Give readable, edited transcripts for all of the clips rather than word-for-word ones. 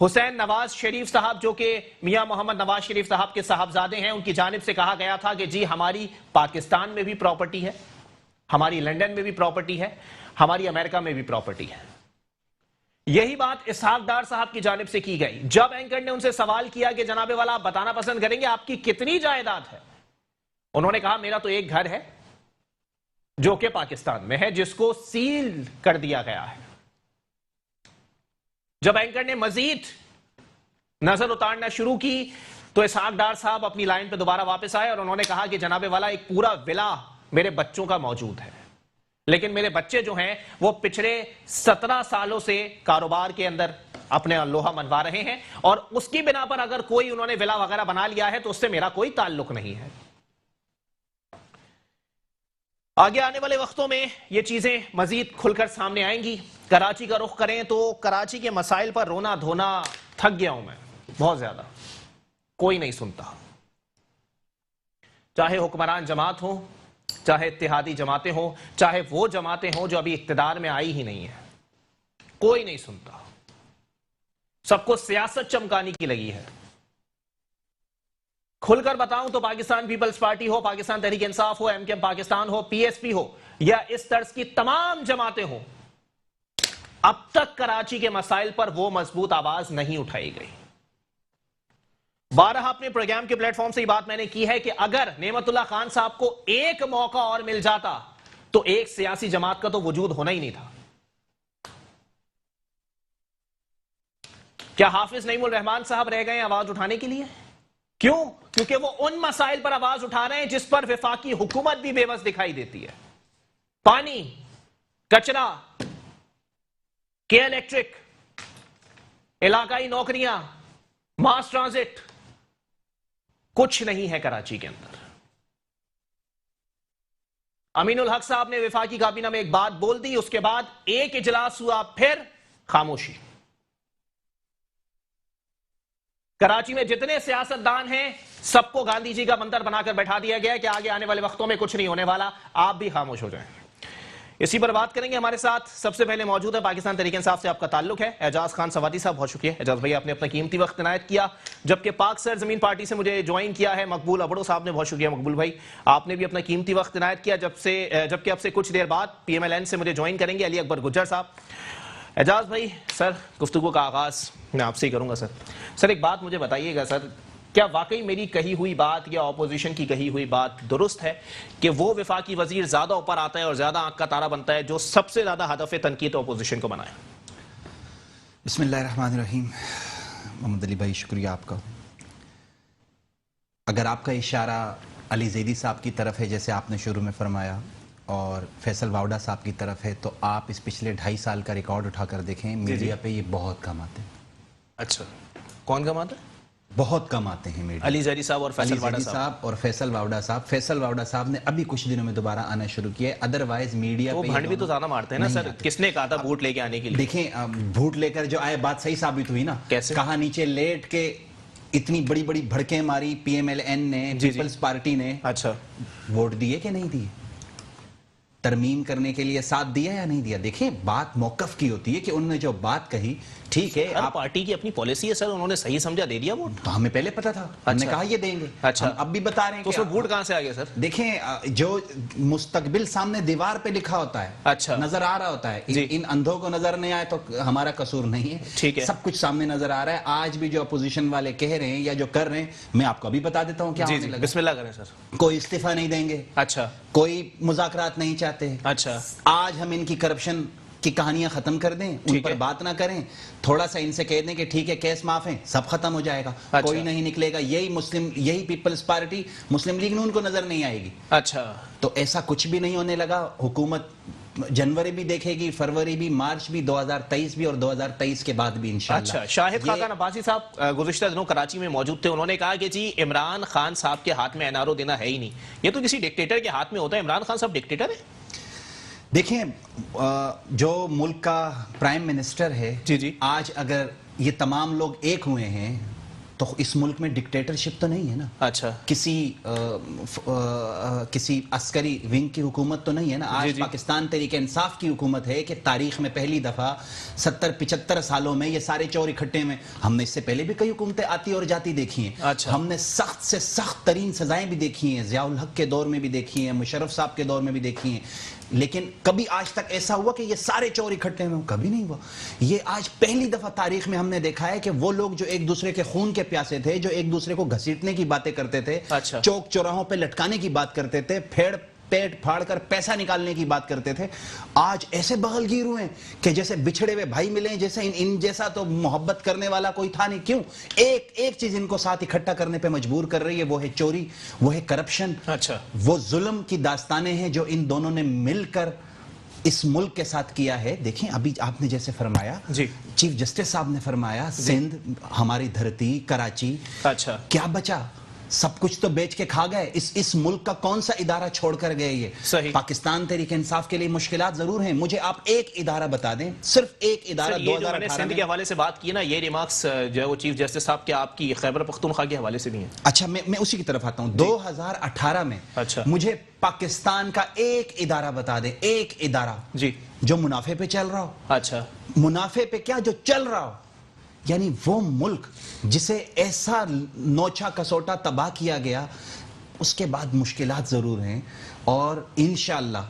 حسین نواز شریف صاحب جو کہ میاں محمد نواز شریف صاحب کے صاحبزادے ہیں، ان کی جانب سے کہا گیا تھا کہ جی ہماری پاکستان میں بھی پراپرٹی ہے، ہماری لنڈن میں بھی پراپرٹی ہے، ہماری امریکہ میں بھی پراپرٹی ہے۔ یہی بات اسحاق ڈار صاحب کی جانب سے کی گئی جب اینکر نے ان سے سوال کیا کہ جناب والا آپ بتانا پسند کریں گے آپ کی کتنی جائیداد ہے؟ انہوں نے کہا میرا تو ایک گھر ہے جو کہ پاکستان میں ہے، جس کو سیل کر دیا گیا ہے۔ جب اینکر نے مزید نظر اتارنا شروع کی تو اسحاق ڈار صاحب اپنی لائن پہ دوبارہ واپس آئے اور انہوں نے کہا کہ جناب والا ایک پورا ولا میرے بچوں کا موجود ہے، لیکن میرے بچے جو ہیں وہ پچھلے 17 سالوں سے کاروبار کے اندر اپنے لوہا منوا رہے ہیں، اور اس کی بنا پر اگر کوئی انہوں نے ولا وغیرہ بنا لیا ہے تو اس سے میرا کوئی تعلق نہیں ہے۔ آگے آنے والے وقتوں میں یہ چیزیں مزید کھل کر سامنے آئیں گی۔ کراچی کا رخ کریں تو کراچی کے مسائل پر رونا دھونا تھک گیا ہوں میں بہت زیادہ، کوئی نہیں سنتا، چاہے حکمران جماعت ہو، چاہے اتحادی جماعتیں ہوں، چاہے وہ جماعتیں ہوں جو ابھی اقتدار میں آئی ہی نہیں ہے، کوئی نہیں سنتا، سب کو سیاست چمکانے کی لگی ہے۔ کھل کر بتاؤں تو پاکستان پیپلز پارٹی ہو، پاکستان تحریک انصاف ہو، ایم کے ایم پاکستان ہو، پی ایس پی ہو، یا اس طرز کی تمام جماعتیں ہوں، اب تک کراچی کے مسائل پر وہ مضبوط آواز نہیں اٹھائی گئی۔ بارہا اپنے پروگرام کے پلیٹ فارم سے یہ بات میں نے کی ہے کہ اگر نعمت اللہ خان صاحب کو ایک موقع اور مل جاتا تو ایک سیاسی جماعت کا تو وجود ہونا ہی نہیں تھا۔ کیا حافظ نعیم الرحمان صاحب رہ گئے آواز اٹھانے کے لیے؟ کیوں؟ کیونکہ وہ ان مسائل پر آواز اٹھا رہے ہیں جس پر وفاقی حکومت بھی بے بس دکھائی دیتی ہے۔ پانی، کچرا، کے الیکٹرک، علاقائی نوکریاں، ماس ٹرانزٹ، کچھ نہیں ہے کراچی کے اندر۔ امین الحق صاحب نے وفاقی کابینہ میں ایک بات بول دی، اس کے بعد ایک اجلاس ہوا پھر خاموشی۔ کراچی میں جتنے سیاستدان ہیں سب کو گاندھی جی کا منتر بنا کر بیٹھا دیا گیا ہے کہ آگے آنے والے وقتوں میں کچھ نہیں ہونے والا، آپ بھی خاموش ہو جائیں۔ اسی پر بات کریں گے، ہمارے ساتھ سب سے پہلے موجود ہے پاکستان تحریک انصاف سے آپ کا تعلق ہے اعجاز خان سوادی صاحب، بہت شکریہ اعجاز بھائی، آپ نے اپنا قیمتی وقت عنایت کیا۔ جبکہ پاک سرزمین پارٹی سے مجھے جوائن کیا ہے مقبول ابڑو صاحب نے، بہت شکریہ مقبول بھائی، آپ نے بھی اپنا قیمتی وقت عنایت کیا۔ جبکہ اب سے کچھ دیر بعد پی ایم ایل این سے مجھے جوائن کریں گے علی اکبر گجر صاحب۔ اعجاز بھائی سر، گفتگو کا آغاز میں آپ سے ہی کروں گا سر ایک بات مجھے بتائیے گا سر، کیا واقعی میری کہی ہوئی بات یا اپوزیشن کی کہی ہوئی بات درست ہے کہ وہ وفاقی وزیر زیادہ اوپر آتا ہے اور زیادہ آنکھ کا تارا بنتا ہے جو سب سے زیادہ ہدف تنقید اپوزیشن کو بنائے؟ بسم اللہ الرحمن الرحیم۔ محمد علی بھائی شکریہ آپ کا۔ اگر آپ کا اشارہ علی زیدی صاحب کی طرف ہے جیسے آپ نے شروع میں فرمایا اور فیصل واوڈا صاحب کی طرف ہے تو آپ اس پچھلے 2.5 سال کا ریکارڈ اٹھا کر دیکھیں، میڈیا پہ یہ بہت کم آتے ہیں۔ اچھا، کون کم آتا ہے؟ بہت کم آتے ہیں میڈیا۔ علی زیدی صاحب اور فیصل واوڈا صاحب اور فیصل واوڈا صاحب۔ فیصل واوڈا صاحب نے ابھی کچھ دنوں میں دوبارہ آنا شروع کیا ہے، ادروائز میڈیا وہ بھنڈ بھی تو زیادہ مارتے ہیں نا سر، کس نے کہا تھا ووٹ لے کے آنے کے لیے؟ دیکھیں ووٹ لے کر جو آئے بات صحیح ثابت ہوئی نا، کیسے؟ کہاں نیچے لیٹ کے اتنی بڑی بڑی بھڑکیں ماری پی ایم ایل این نے، پیپلز پارٹی نے، اچھا ووٹ دیے کہ نہیں دیے؟ ترمیم کرنے کے لیے ساتھ دیا یا نہیں دیا؟ دیکھیں بات موقف کی ہوتی ہے کہ انہوں نے جو بات کہی ٹھیک ہے، آپ پارٹی کی اپنی پالیسی ہے سر، انہوں نے صحیح سمجھا دے دیا ووٹ، تو ہمیں پہلے پتا تھا، ہم نے کہا یہ دیں گے، اچھا ہم اب بھی بتا رہے ہیں تو اس میں ووٹ کہاں سے آ گیا سر؟ دیکھیں جو مستقبل سامنے دیوار پہ لکھا ہوتا ہے، اچھا نظر آ رہا ہوتا ہے، ان اندھوں کو نظر نہیں آئے تو ہمارا قصور نہیں ہے، ٹھیک ہے، سب کچھ سامنے نظر آ رہا ہے۔ آج بھی جو اپوزیشن والے کہہ رہے ہیں یا جو کر رہے ہیں، میں آپ کو ابھی بتا دیتا ہوں کیا ہونے لگا۔ بسم اللہ کریں سر۔ کوئی استعفیٰ نہیں دیں گے، اچھا کوئی مذاکرات نہیں چاہتے، اچھا آج ہم ان کی کرپشن کی کہانیاں ختم کر دیں، ان پر بات نہ کریں، تھوڑا سا ان سے کہہ دیں کہ ٹھیک ہے کیس معاف ہیں، سب ختم ہو جائے گا، کوئی نہیں نکلے گا۔ یہی پیپلز پارٹی مسلم لیگ نون کو نظر نہیں آئے گی۔ اچھا تو ایسا کچھ بھی نہیں ہونے لگا۔ حکومت جنوری بھی دیکھے گی، فروری بھی، مارچ بھی، 2023 بھی اور 2023 کے بعد بھی انشاءاللہ۔ اچھا، شاہد خاقان عباسی صاحب گزشتہ دنوں کراچی میں موجود تھے، انہوں نے کہا کہ جی عمران خان صاحب کے ہاتھ میں این آر او دینا ہے ہی نہیں، یہ تو کسی ڈکٹیٹر کے ہاتھ میں ہوتا ہے۔ عمران خان صاحب ڈکٹیٹر ہے؟ دیکھیں جو ملک کا پرائم منسٹر ہے، جی جی، آج اگر یہ تمام لوگ ایک ہوئے ہیں تو اس ملک میں ڈکٹیٹرشپ تو نہیں ہے نا. اچھا کسی عسکری ونگ کی حکومت تو نہیں ہے نا. آج پاکستان تحریک انصاف کی حکومت ہے کہ تاریخ میں پہلی دفعہ 70-75 سالوں میں یہ سارے چور اکٹھے میں. ہم نے اس سے پہلے بھی کئی حکومتیں آتی اور جاتی دیکھی ہیں. ہم نے سخت سے سخت ترین سزائیں بھی دیکھی ہیں, ضیاء الحق کے دور میں بھی دیکھی ہیں, مشرف صاحب کے دور میں بھی دیکھی ہیں, لیکن کبھی آج تک ایسا ہوا کہ یہ سارے چور اکٹھے میں ہوں؟ کبھی نہیں ہوا. یہ آج پہلی دفعہ تاریخ میں ہم نے دیکھا ہے کہ وہ لوگ جو ایک دوسرے کے خون کے پیاسے تھے, جو ایک دوسرے کو گھسیٹنے کی باتیں کرتے تھے, چوک چوراہوں پہ لٹکانے کی بات کرتے تھے, پیٹ پھاڑ کر پیسہ نکالنے کی بات کرتے تھے, آج ایسے بغل گیر ہوئے ہیں کہ جیسے بچھڑے ہوئے بھائی ملے, جیسے ان جیسا تو محبت کرنے والا کوئی تھا نہیں. کیوں؟ ایک چیز ان کو ساتھ اکٹھا کرنے پہ مجبور کر رہی ہے, وہ ہے چوری, وہ ہے کرپشن, وہ ظلم کی داستانیں ہیں جو ان دونوں نے مل کر اس ملک کے ساتھ کیا ہے. دیکھیں ابھی آپ نے جیسے فرمایا, چیف جسٹس صاحب نے فرمایا, سندھ ہماری دھرتی, کراچی, کیا بچا؟ سب کچھ تو بیچ کے کھا گئے. اس ملک کا کون سا ادارہ چھوڑ کر گئے یہ؟ پاکستان تحریک انصاف کے لیے مشکلات ضرور ہیں. مجھے آپ ایک ادارہ بتا دیں, صرف ایک ادارہ. 2018 سندھ کے حوالے سے بات کی نا, یہ ریمارکس جو ہے وہ چیف جسٹس صاحب کے آپ کی خیبر پختونخوا کے حوالے سے بھی ہیں. اچھا میں اسی کی طرف آتا ہوں. 2018 میں مجھے پاکستان کا ایک ادارہ بتا دیں, ایک ادارہ جو منافع پہ چل رہا ہو. اچھا منافع پہ کیا, جو چل رہا ہو. یعنی وہ ملک جسے ایسا نوچا کسوٹا تباہ کیا گیا, اس کے بعد مشکلات ضرور ہیں, اور انشاءاللہ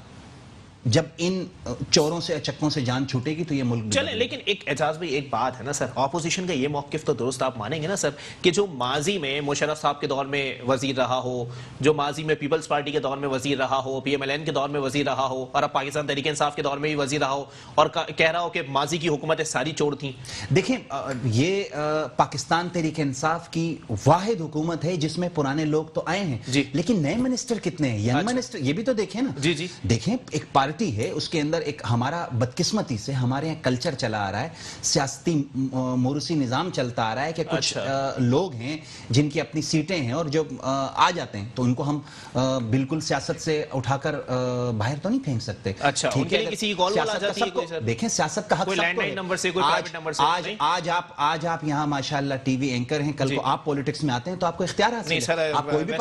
جب ان چوروں سے اچکوں سے جان چھوٹے گی تو یہ ملک چلیں. لیکن ایک اعجاز بھائی ایک بات ہے نا سر, اپوزیشن کا یہ موقف تو درست آپ مانیں گے نا سر, کہ جو ماضی میں مشرف صاحب کے دور میں وزیر رہا ہو, جو ماضی میں پیپلز پارٹی کے دور میں وزیر رہا ہو, پی ایم ایل این کے دور میں وزیر رہا ہو, اور اب پاکستان تحریک انصاف کے دور میں بھی وزیر رہا ہو, اور کہہ رہا ہو کہ ماضی کی حکومتیں ساری چور تھیں. دیکھیں یہ پاکستان تحریک انصاف کی واحد حکومت ہے جس میں پرانے لوگ تو آئے ہیں, لیکن نئے منسٹر کتنے ہیں, ینگ منسٹر, یہ بھی تو دیکھیں نا. دیکھیں ایک پارٹی ہے, اس کے اندر ایک ہمارا بدقسمتی سے ہمارے یہاں کلچر چلا آ رہا ہے, سیاستی موروثی نظام چلتا آ رہا ہے کہ کچھ لوگ ہیں جن کی اپنی سیٹیں ہیں, اور جو آ جاتے ہیں تو ان کو ہم بالکل سیاست سے اٹھا کر باہر تو نہیں پھینک سکتے. دیکھیں سیاست کا حق آج آپ یہاں ماشاءاللہ ٹی وی اینکر ہیں, کل کو آپ پولیٹکس میں آتے ہیں تو آپ کو اختیار حاصل ہے. آپ کوئی بھی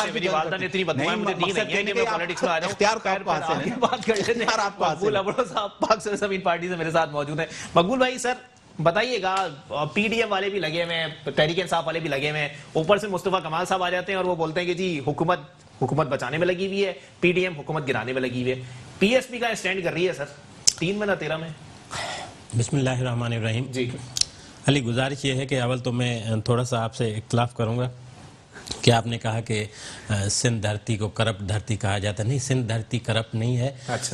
مقبول ابرو صاحب پاک زمین پارٹی سے میرے ساتھ موجود ہیں. مقبول بھائی سر بتائیے گا, پی ڈی ایم والے بھی لگے ہوئے ہیں, تحریک انصاف والے بھی لگے ہوئے ہیں, اوپر سے مصطفیٰ کمال صاحب آ جاتے ہیں اور وہ بولتے ہیں کہ جی حکومت بچانے میں لگی ہوئی ہے, پی ڈی ایم حکومت گرانے میں لگی ہوئی ہے. پی ایس پی کا اسٹینڈ کر رہی ہے سر 3 میں نہ 13 میں. بسم اللہ الرحمن الرحیم. علی گزارش یہ ہے کہ اول تو میں تھوڑا سا آپ سے اختلاف کروں گا کہ آپ نے کہا کہ سندھ دھرتی کو کرپٹ دھرتی کہا جاتا ہے. نہیں, سندھ دھرتی کرپٹ نہیں ہے.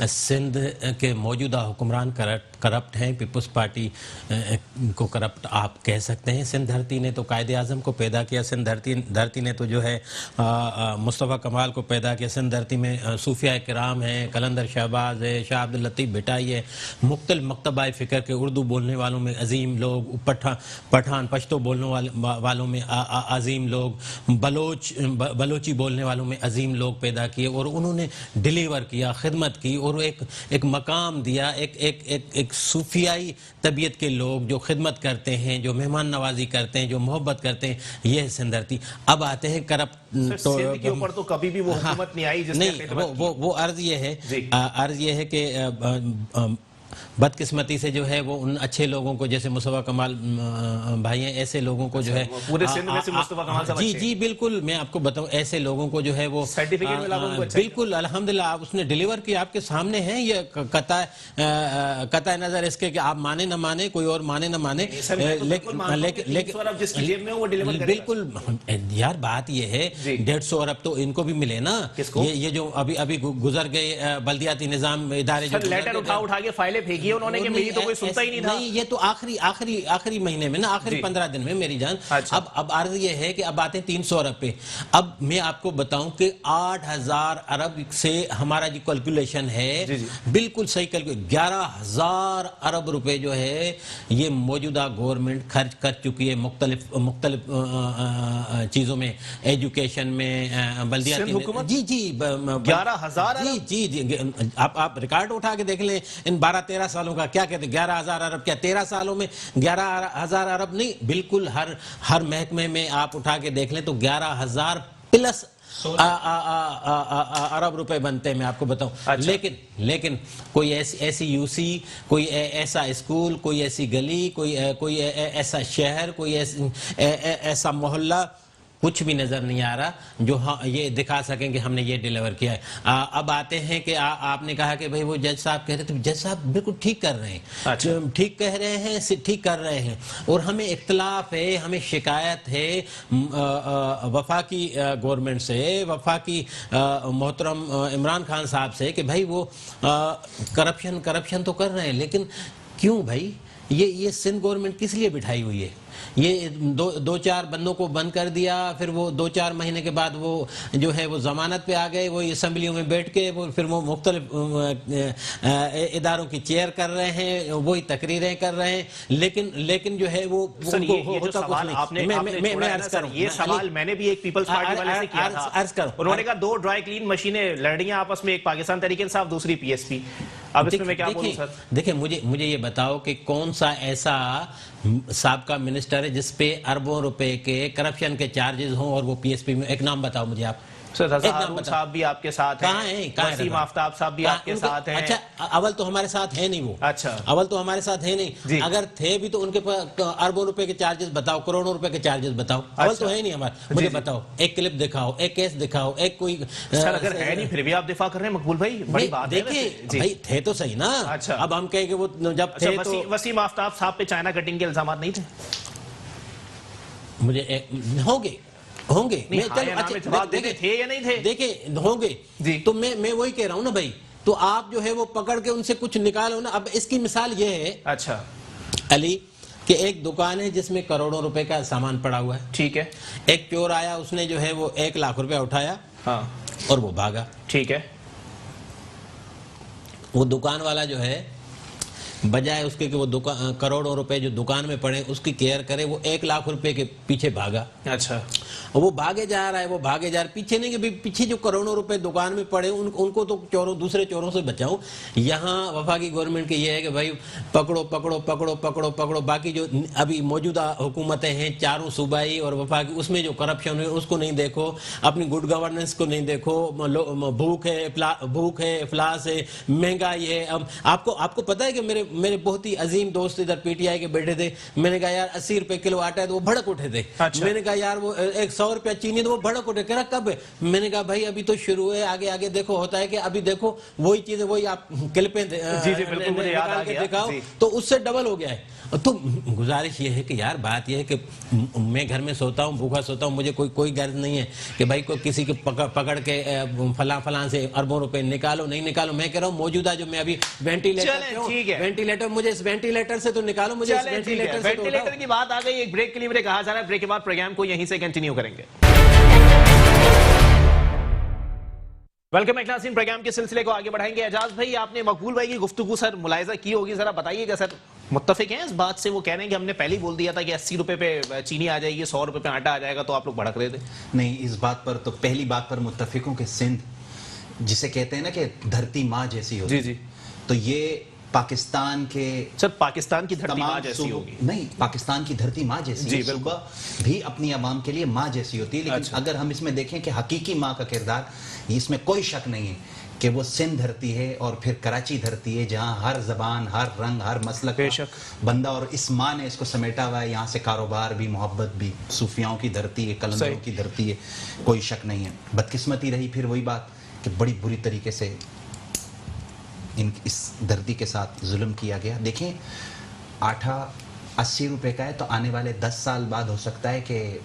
سندھ کے موجودہ حکمران کرپٹ ہیں, پیپلز پارٹی کو کرپٹ آپ کہہ سکتے ہیں. سندھ دھرتی نے تو قائد اعظم کو پیدا کیا, سندھ دھرتی نے تو جو ہے مصطفیٰ کمال کو پیدا کیا. سندھ دھرتی میں صوفیاء کرام ہیں, قلندر شہباز ہے, شاہ عبد اللطیف بھٹائی ہے, مختلف مکتبہ فکر کے اردو بولنے والوں میں عظیم لوگ, پٹھان پشتو بولنے والوں میں عظیم لوگ, بلوچی بولنے والوں میں عظیم لوگ پیدا کیے, اور انہوں نے ڈیلیور کیا, خدمت کی, اور ایک مقام دیا. ایک صوفیائی طبیعت کے لوگ جو خدمت کرتے ہیں, جو مہمان نوازی کرتے ہیں, جو محبت کرتے ہیں, یہ ہے سندھ دھرتی. اب آتے ہیں کرپٹ. سندھ کے اوپر تو کبھی بھی وہ حکومت نہیں آئی جس نے خدمت کی. وہ عرض یہ ہے کہ بدقسمتی سے جو ہے وہ ان اچھے لوگوں کو, جیسے مصطفیٰ کمال بھائی ہیں, ایسے لوگوں کو جو ہے پورے سندھ میں سے مصطفیٰ کمال صاحب جی بالکل, میں آپ کو بتاؤں ایسے لوگوں کو جو ہے وہ سرٹیفکیٹ ملا بالکل الحمدللہ آپ اس نے ڈیلیور کیا, آپ کے سامنے ہیں. یہ قطع نظر اس کے کہ آپ مانے نہ مانے, کوئی اور مانے نہ مانے, بالکل یار بات یہ ہے 150 ارب تو ان کو بھی ملے نا. یہ جو ابھی گزر گئے بلدیاتی نظام ادارے جو لیٹر اٹھا کے فائلیں پھینکی انہوں نے کہ میری تو کوئی سنتا ہی نہیں تھا. نہیں, یہ تو آخری مہینے میں نا, آخری 15 دن میں میری جان. اب عرض یہ ہے کہ اب آتے ہیں 300 ارب پہ. اب میں آپ کو بتاؤں کہ 8000 ارب سے ہمارا جو کیلکولیشن ہے بالکل صحیح کیلکولیشن, 11000 ارب روپے جو ہے یہ موجودہ گورنمنٹ خرچ کر چکی ہے مختلف چیزوں میں, ایجوکیشن میں, بلدیاتی حکومت. جی 11000 جی آپ ریکارڈ اٹھا کے دیکھ لیں ان 12-13 سالوں کا کیا کہتے ہیں 11,000 ارب، کیا 13 سالوں میں 11,000 ارب نہیں، بالکل ہر محکمے میں آپ اٹھا کے دیکھ لیں تو 11,000 پلس ارب روپے بنتے ہیں، میں آپ کو بتاؤں. لیکن کوئی ایسی یو سی، کوئی ایسا اسکول، کوئی ایسی گلی، کوئی ایسا شہر، کوئی ایسا محلہ کچھ بھی نظر نہیں آ رہا جو یہ دکھا سکیں کہ ہم نے یہ ڈیلیور کیا ہے. اب آتے ہیں کہ آپ نے کہا کہ بھئی وہ جج صاحب کہہ رہے تھے، جج صاحب بالکل ٹھیک کر رہے ہیں، ٹھیک کہہ رہے ہیں، ٹھیک کر رہے ہیں. اور ہمیں اختلاف ہے، ہمیں شکایت ہے وفاقی گورنمنٹ سے، وفاقی محترم عمران خان صاحب سے کہ بھئی وہ کرپشن تو کر رہے ہیں، لیکن کیوں بھائی؟ یہ سندھ گورنمنٹ کس لیے بٹھائی ہوئی ہے؟ یہ دو چار بندوں کو بند کر دیا، پھر وہ 2-4 مہینے کے بعد وہ جو ہے وہ ضمانت پہ آ گئے، وہ اسمبلیوں میں بیٹھ کے پھر وہ مختلف اداروں کی چیئر کر رہے ہیں، وہی تقریریں کر رہے ہیں، لیکن جو ہے وہ ہوتا کچھ نہیں. میں عرض کروں، یہ سوال میں نے بھی ایک پیپلز پارٹی والے سے کیا تھا، انہوں نے کہا 2 ڈرائی کلین مشینیں لڑ رہی ہیں آپس میں، ایک پاکستان تحریک انصاف، دوسری پی ایس پی. اب اس میں کیا بولوں سر؟ دیکھیں مجھے یہ بتاؤ کہ کون سا ایسا سابقہ منسٹر ہے جس پہ اربوں روپے کے کرپشن کے چارجز ہوں اور وہ پی ایس پی میں؟ ایک نام بتاؤ مجھے آپ. سر رضا ہارون صاحب بھی آپ کے ساتھ ہیں، کہاں ہیں؟ وسیم آفتاب صاحب بھی آپ کے ساتھ ہیں. اچھا اول تو ہمارے ساتھ ہے نہیں وہ، اچھا اول تو ہمارے ساتھ ہے نہیں، اگر تھے بھی تو ان کے پاس اربوں روپے کے چارجز بتاؤ، کروڑوں روپے کے چارجز بتاؤ. اول تو ہے نہیں ہمارے، مجھے بتاؤ ایک کلپ دکھاؤ، ایک کیس دکھاؤ، ایک کوئی. سر اگر ہے نہیں پھر بھی آپ دفاع کر رہے ہیں مقبول بھائی، بڑی بات ہے. دیکھیں بھائی تھے تو صحیح نا. اب ہم کہیں کہ وہ جب تھے تو وسیم آفتاب صاحب پہ چائنا کٹنگ کے الزامات نہیں تھے؟ مجھے ہوں گے تھے یا نہیں تھے؟ دیکھیں ہوں گے تو میں وہی کہہ رہا ہوں نا بھائی، تو آپ جو ہے وہ پکڑ کے ان سے کچھ نکالو نا. اب اس کی مثال یہ ہے اچھا علی کہ ایک دکان ہے جس میں کروڑوں روپے کا سامان پڑا ہوا ہے، ٹھیک ہے، ایک چور آیا، اس نے جو ہے وہ 1 لاکھ روپے اٹھایا اور وہ بھاگا، ٹھیک ہے. وہ دکان والا جو ہے بجائے اس کے کہ وہ کروڑوں روپے جو دکان میں پڑے اس کی کیئر کرے، وہ 1 لاکھ روپے کے پیچھے بھاگا. اچھا وہ بھاگے جا رہا ہے، پیچھے نہیں کہ پیچھے جو کروڑوں روپے دکان میں پڑے ان کو تو دوسرے چوروں سے بچاؤ. یہاں وفاقی گورنمنٹ کی یہ ہے کہ بھائی پکڑو، باقی جو ابھی موجودہ حکومتیں ہیں چاروں صوبائی اور وفاقی، اس میں جو کرپشن ہے اس کو نہیں دیکھو، اپنی گڈ گورننس کو نہیں دیکھو، بھوک ہے، افلاس ہے، مہنگائی ہے. اب آپ کو پتہ ہے کہ میرے بہت ہی عظیم دوست ادھر پی ٹی آئی کے بیٹھے تھے، میں نے کہا یار 80 روپے کلو آٹا ہے تو وہ بھڑک اٹھے تھے. میں نے کہا یار وہ 100 روپے چینی تو وہ بھڑک اٹھے. کہہ رہا کب ہے؟ میں نے کہا بھائی ابھی تو شروع ہے، آگے دیکھو ہوتا ہے کہ ابھی دیکھو وہی چیزیں، وہی آپ کلپیں نکال کے دکھاؤ تو اس سے ڈبل ہو گیا ہے. تو گزارش یہ ہے کہ یار بات یہ ہے کہ میں گھر میں سوتا ہوں، بھوکا سوتا ہوں، مجھے کوئی غرض نہیں ہے کہ بھائی کوئی کسی کو پکڑ کے فلاں سے اربوں روپے نکالو نہیں نکالو. میں کہہ رہا ہوں موجودہ جو میں ابھی وینٹیلیٹر مجھے اس وینٹیلیٹر سے تو نکالو، مجھے اس وینٹیلیٹر کی بات آ گئی. ایک بریک کے لیے کہا جا رہا ہے، بریک کے بعد پروگرام کو یہیں سے کنٹینیو کریں گے. ویلکم ایک ناظرین، پروگرام کے سلسلے کو آگے بڑھائیں گے. اعجاز بھائی آپ نے مقبول بھائی کی گفتگو سر ملاحظہ کی ہوگی، ذرا بتائیے گا سر متفق ہیں اس بات سے؟ وہ کہہ رہے ہیں کہ ہم نے پہلے ہی بول دیا تھا کہ 80 روپے پہ چینی آ جائے گی، 100 روپے پہ آٹا آ جائے گا، تو آپ لوگ بھڑک رہے تھے. نہیں، اس بات پر تو پہلی بات پر متفق ہوں کہ سندھ جسے کہتے ہیں نا کہ دھرتی ماں جیسی ہوتی، جی تو یہ پاکستان کے سر پاکستان کی دھرتی ماں جیسی ہوگی. نہیں، پاکستان کی دھرتی ماں جیسی صوبہ بھی اپنی عوام کے لیے ماں جیسی ہوتی ہے. لیکن اگر ہم اس میں دیکھیں کہ حقیقی ماں کا کردار، اس میں کوئی شک نہیں ہے کہ وہ سندھ دھرتی ہے اور پھر کراچی دھرتی ہے، جہاں ہر زبان، ہر رنگ، ہر مسلک بندہ، اور اس ماں نے اس کو سمیٹا ہوا ہے. یہاں سے کاروبار بھی، محبت بھی، صوفیاؤں کی دھرتی ہے، قلندروں کی دھرتی ہے، کوئی شک نہیں ہے. بدقسمتی رہی پھر وہی بات کہ بڑی بری طریقے سے اس دھرتی کے ساتھ ظلم کیا گیا. دیکھیں آٹا 80 روپے کا ہے تو آنے والے 10 سال بعد ہو سکتا ہے کہ